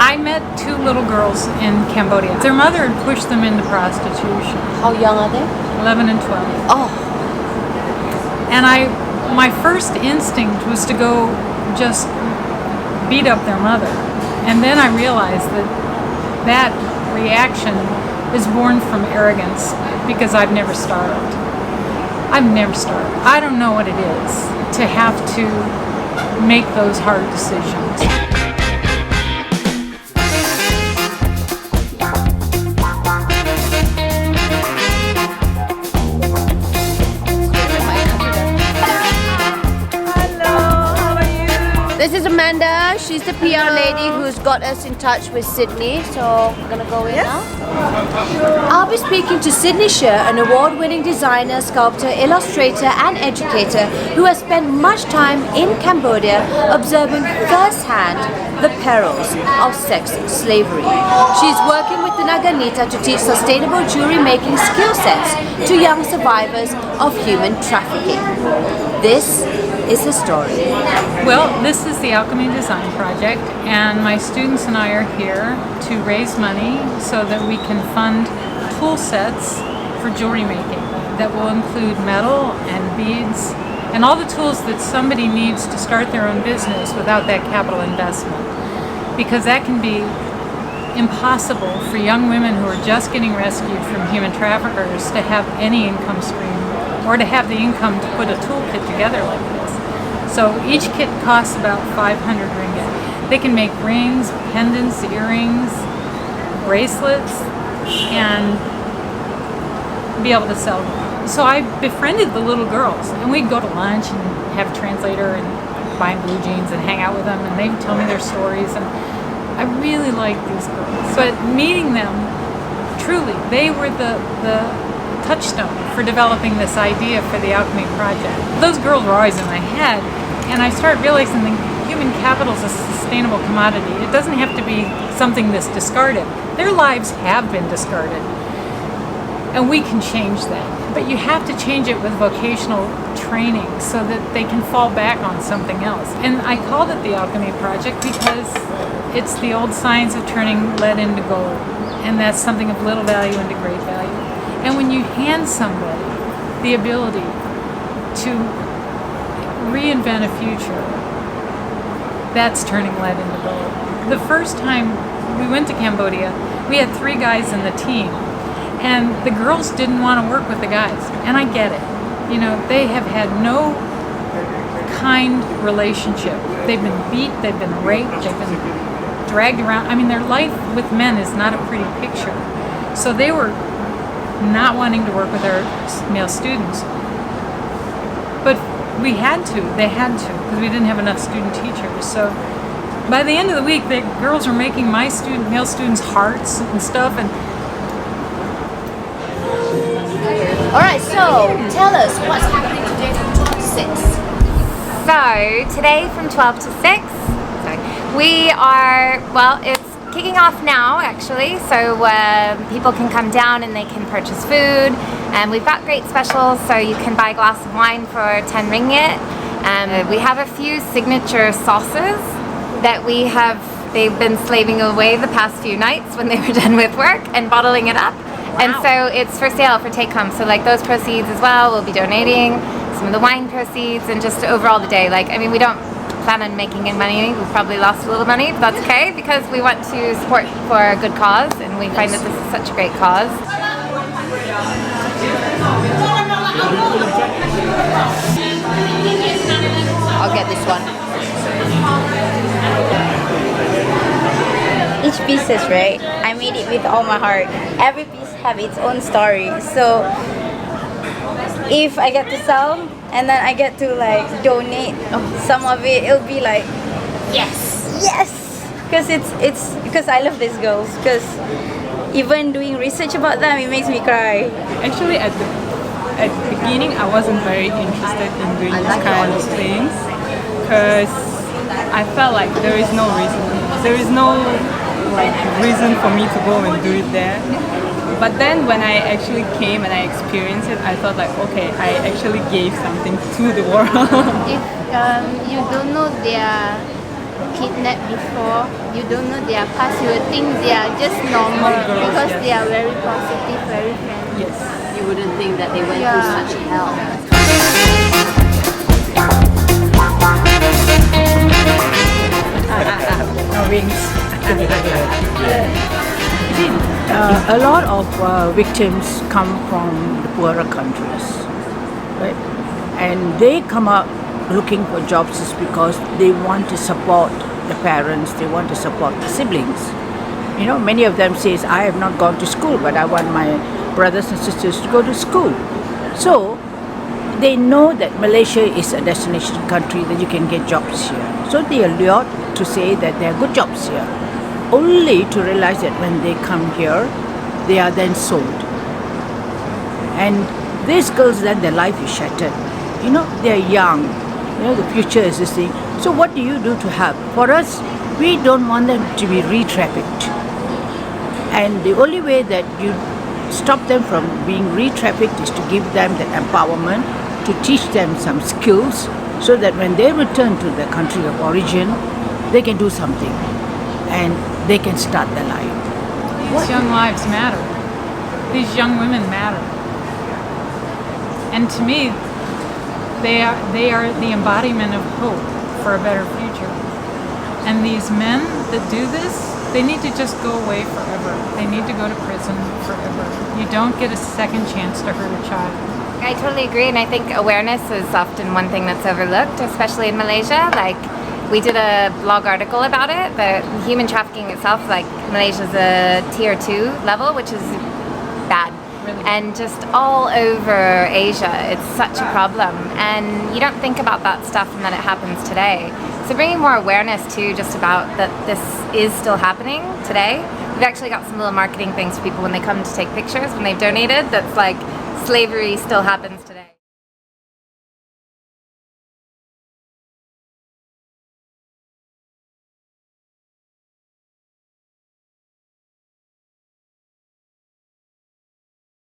I met two little girls in Cambodia. Their mother had pushed them into prostitution. How young are they? 11 and 12. Oh. And my first instinct was to go just beat up their mother. And then I realized that reaction is born from arrogance, because I've never starved. I've never starved. I don't know what it is to have to make those hard decisions. This is Amanda. She's the PR lady who's got us in touch with Sydney. So we're gonna go in now. I'll be speaking to Sydney Scherr, an award-winning designer, sculptor, illustrator and educator who has spent much time in Cambodia observing firsthand the perils of sex slavery. She's working with Tenaganita to teach sustainable jewelry making skill sets to young survivors of human trafficking. This is the story. Well, this is the Alchemy Design Project, and my students and I are here to raise money so that we can fund tool sets for jewelry making that will include metal and beads and all the tools that somebody needs to start their own business without that capital investment, because that can be impossible for young women who are just getting rescued from human traffickers to have any income stream or to have the income to put a toolkit together like this. So each kit costs about 500 ringgit. They can make rings, pendants, earrings, bracelets, and be able to sell them. So I befriended the little girls, and we'd go to lunch and have a translator and buy blue jeans and hang out with them, and they would tell me their stories, and I really liked these girls. But meeting them, truly, they were the touchstone for developing this idea for the Alchemy Project. Those girls were always in my head, and I started realizing that human capital is a sustainable commodity. It doesn't have to be something that's discarded. Their lives have been discarded, and we can change that. But you have to change it with vocational training so that they can fall back on something else. And I called it the Alchemy Project because it's the old science of turning lead into gold, and that's something of little value into great value. And when you hand somebody the ability to reinvent a future, that's turning lead into gold. The first time we went to Cambodia, we had 3 guys in the team, and the girls didn't want to work with the guys, and I get it. You know, they have had no kind relationship. They've been beat, they've been raped, they've been dragged around. I mean, their life with men is not a pretty picture. So they were not wanting to work with our male students. But we had to, they had to, because we didn't have enough student teachers. So by the end of the week, the girls were making my male students hearts and stuff. And all right, so tell us what's happening today from 12 to 6. So today from 12 to 6, we are, well, it's kicking off now actually, so people can come down and they can purchase food, and we've got great specials, so you can buy a glass of wine for 10 ringgit. We have a few signature sauces that they've been slaving away the past few nights when they were done with work and bottling it up. Wow. And so it's for sale for take home, so like those proceeds as well, we'll be donating some of the wine proceeds, and just overall the day, like, I mean, we don't plan on making any money. We've probably lost a little money, but that's okay, because we want to support for a good cause, and we find that this is such a great cause. I'll get this one. Each pieces, right? I made it with all my heart. Every piece have its own story. So if I get to sell and then I get to like donate some of it, it'll be like yes, because it's because I love these girls. Because even doing research about them, it makes me cry. Actually, at the beginning, I wasn't very interested in doing this kind of things, because I felt like there is no reason for me to go and do it there. But then when I actually came and I experienced it, I thought like, okay, I actually gave something to the world. If you don't know their kidnapped before. You don't know their past. You would think they are just normal because they are very positive, very friendly. Yes. You wouldn't think that they went through such hell. A lot of victims come from the poorer countries, right? And they come up looking for jobs is because they want to support the parents, they want to support the siblings. You know, many of them says, I have not gone to school, but I want my brothers and sisters to go to school. So they know that Malaysia is a destination country that you can get jobs here. So they are lured to say that there are good jobs here, only to realize that when they come here, they are then sold. And these girls, then their life is shattered. You know, they are young. You know, the future is this thing. So what do you do to help? For us, we don't want them to be re-trafficked. And the only way that you stop them from being re-trafficked is to give them that empowerment, to teach them some skills, so that when they return to their country of origin, they can do something and they can start their life. These young lives matter. These young women matter. And to me, they are the embodiment of hope for a better future. And these men that do this, they need to just go away forever. They need to go to prison forever. You don't get a second chance to hurt a child. I totally agree, and I think awareness is often one thing that's overlooked, especially in Malaysia. Like, we did a blog article about it, the human trafficking itself, like Malaysia's a tier 2 level, which is bad. Really? And just all over Asia, it's such a problem. And you don't think about that stuff and that it happens today. So bringing more awareness too, just about that this is still happening today. We've actually got some little marketing things for people when they come to take pictures, when they've donated, that's like slavery still happens today.